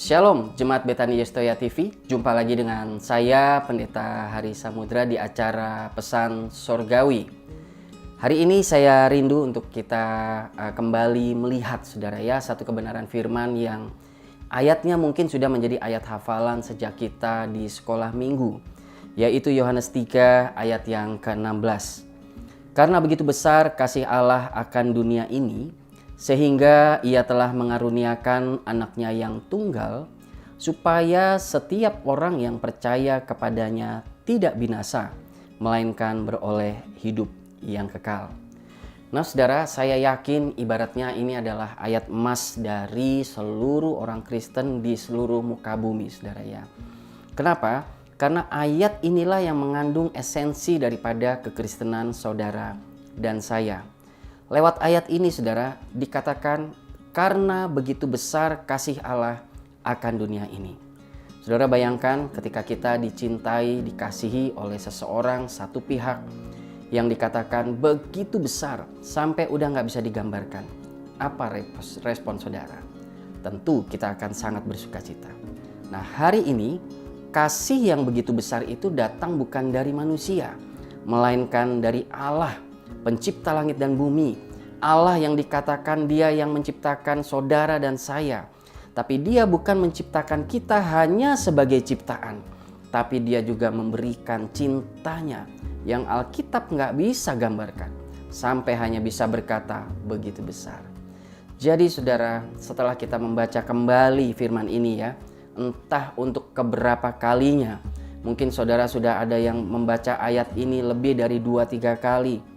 Shalom Jemaat Betani Yestoya TV. Jumpa lagi dengan saya Pendeta Hari Samudra di acara Pesan Sorgawi. Hari ini saya rindu untuk kita kembali melihat saudara ya, satu kebenaran firman yang ayatnya mungkin sudah menjadi ayat hafalan sejak kita di sekolah minggu, yaitu Yohanes 3 ayat yang ke-16. Karena begitu besar kasih Allah akan dunia ini, sehingga ia telah mengaruniakan anaknya yang tunggal, supaya setiap orang yang percaya kepadanya tidak binasa, melainkan beroleh hidup yang kekal. Nah saudara, saya yakin ibaratnya ini adalah ayat emas dari seluruh orang Kristen di seluruh muka bumi saudara ya. Kenapa? Karena ayat inilah yang mengandung esensi daripada kekristenan saudara dan saya. Lewat ayat ini saudara dikatakan karena begitu besar kasih Allah akan dunia ini. Saudara bayangkan ketika kita dicintai, dikasihi oleh seseorang satu pihak yang dikatakan begitu besar sampai udah gak bisa digambarkan. Apa respon saudara? Tentu kita akan sangat bersuka cita. Nah hari ini kasih yang begitu besar itu datang bukan dari manusia, melainkan dari Allah, pencipta langit dan bumi. Allah yang dikatakan dia yang menciptakan saudara dan saya. Tapi dia bukan menciptakan kita hanya sebagai ciptaan, tapi dia juga memberikan cintanya yang Alkitab nggak bisa gambarkan. Sampai hanya bisa berkata begitu besar. Jadi saudara, setelah kita membaca kembali firman ini ya, entah untuk keberapa kalinya, mungkin saudara sudah ada yang membaca ayat ini lebih dari 2-3 kali.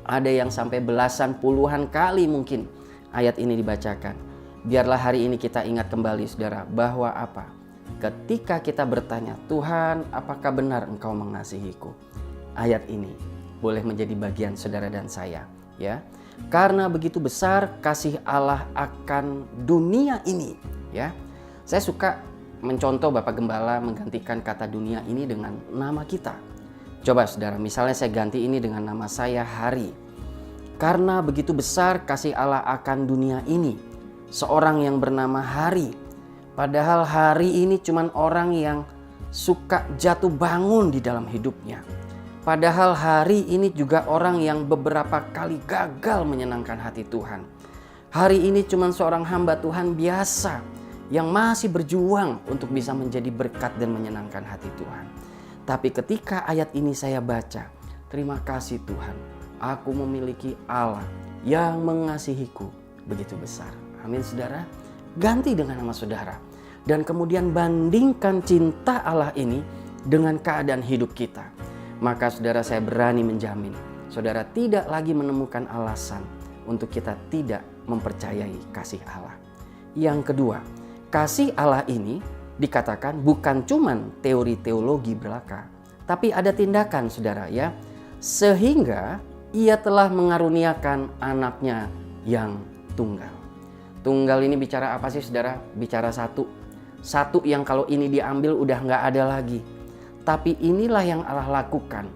Ada yang sampai belasan puluhan kali mungkin ayat ini dibacakan. Biarlah hari ini kita ingat kembali saudara bahwa apa? Ketika kita bertanya, Tuhan apakah benar engkau mengasihiku? Ayat ini boleh menjadi bagian saudara dan saya ya. Karena begitu besar kasih Allah akan dunia ini ya. Saya suka mencontoh Bapak Gembala menggantikan kata dunia ini dengan nama kita. Coba saudara, misalnya saya ganti ini dengan nama saya Hari. Karena begitu besar kasih Allah akan dunia ini, seorang yang bernama Hari. Padahal Hari ini cuman orang yang suka jatuh bangun di dalam hidupnya. Padahal Hari ini juga orang yang beberapa kali gagal menyenangkan hati Tuhan. Hari ini cuman seorang hamba Tuhan biasa yang masih berjuang untuk bisa menjadi berkat dan menyenangkan hati Tuhan. Tapi ketika ayat ini saya baca, terima kasih Tuhan, aku memiliki Allah yang mengasihiku begitu besar. Amin saudara. Ganti dengan nama saudara. Dan kemudian bandingkan cinta Allah ini dengan keadaan hidup kita. Maka saudara, saya berani menjamin, saudara tidak lagi menemukan alasan untuk kita tidak mempercayai kasih Allah. Yang kedua, kasih Allah ini dikatakan bukan cuman teori teologi belaka, tapi ada tindakan saudara ya. Sehingga ia telah mengaruniakan anaknya yang tunggal. Tunggal ini bicara apa sih saudara? Bicara satu. Satu yang kalau ini diambil udah nggak ada lagi. Tapi inilah yang Allah lakukan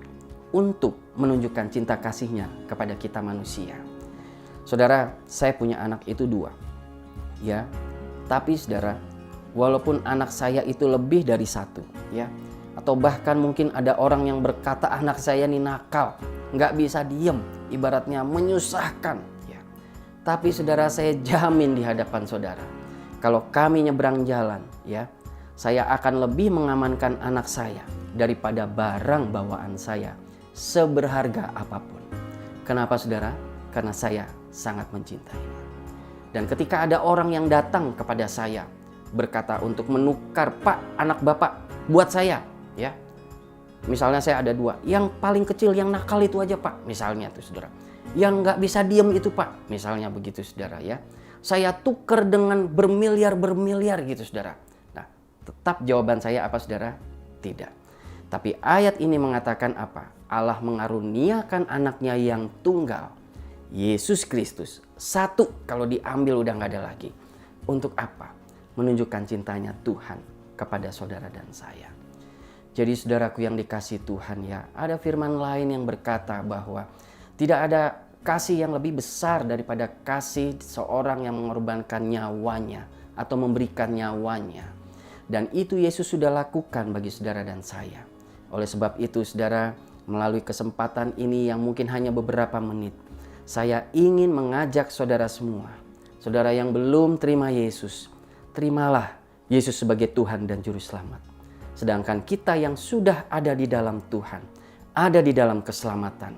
untuk menunjukkan cinta kasihnya kepada kita manusia. Saudara, saya punya anak itu 2. Ya. Tapi saudara, walaupun anak saya itu lebih dari 1 ya, atau bahkan mungkin ada orang yang berkata anak saya ini nakal, nggak bisa diem, ibaratnya menyusahkan ya. Tapi saudara, saya jamin di hadapan saudara, kalau kami nyebrang jalan ya, saya akan lebih mengamankan anak saya daripada barang bawaan saya seberharga apapun. Kenapa saudara? Karena saya sangat mencintainya. Dan ketika ada orang yang datang kepada saya berkata untuk menukar, Pak, anak Bapak buat saya ya. Misalnya saya ada 2, yang paling kecil yang nakal itu aja Pak, misalnya tuh saudara. Yang nggak bisa diem itu Pak, misalnya begitu saudara ya. Saya tuker dengan bermiliar-bermiliar gitu saudara. Nah, tetap jawaban saya apa saudara? Tidak. Tapi ayat ini mengatakan apa? Allah mengaruniakan anaknya yang tunggal, Yesus Kristus. 1 kalau diambil udah nggak ada lagi. Untuk apa? Menunjukkan cintanya Tuhan kepada saudara dan saya. Jadi saudaraku yang dikasihi Tuhan ya, ada firman lain yang berkata bahwa tidak ada kasih yang lebih besar daripada kasih seorang yang mengorbankan nyawanya atau memberikan nyawanya. Dan itu Yesus sudah lakukan bagi saudara dan saya. Oleh sebab itu saudara, melalui kesempatan ini yang mungkin hanya beberapa menit, saya ingin mengajak saudara semua, saudara yang belum terima Yesus, terimalah Yesus sebagai Tuhan dan Juru Selamat. Sedangkan kita yang sudah ada di dalam Tuhan, ada di dalam keselamatan,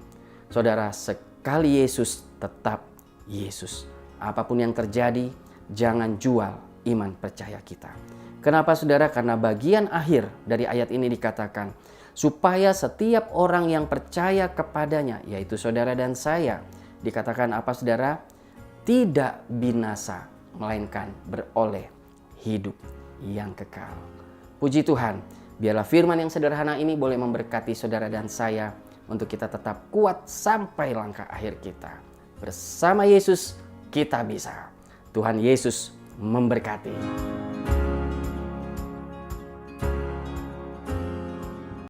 saudara, sekali Yesus tetap Yesus. Apapun yang terjadi, jangan jual iman percaya kita. Kenapa saudara? Karena bagian akhir dari ayat ini dikatakan, supaya setiap orang yang percaya kepadanya, yaitu saudara dan saya, dikatakan apa saudara? Tidak binasa, melainkan beroleh hidup yang kekal. Puji Tuhan, biarlah firman yang sederhana ini boleh memberkati saudara dan saya untuk kita tetap kuat sampai langkah akhir kita. Bersama Yesus kita bisa. Tuhan Yesus memberkati.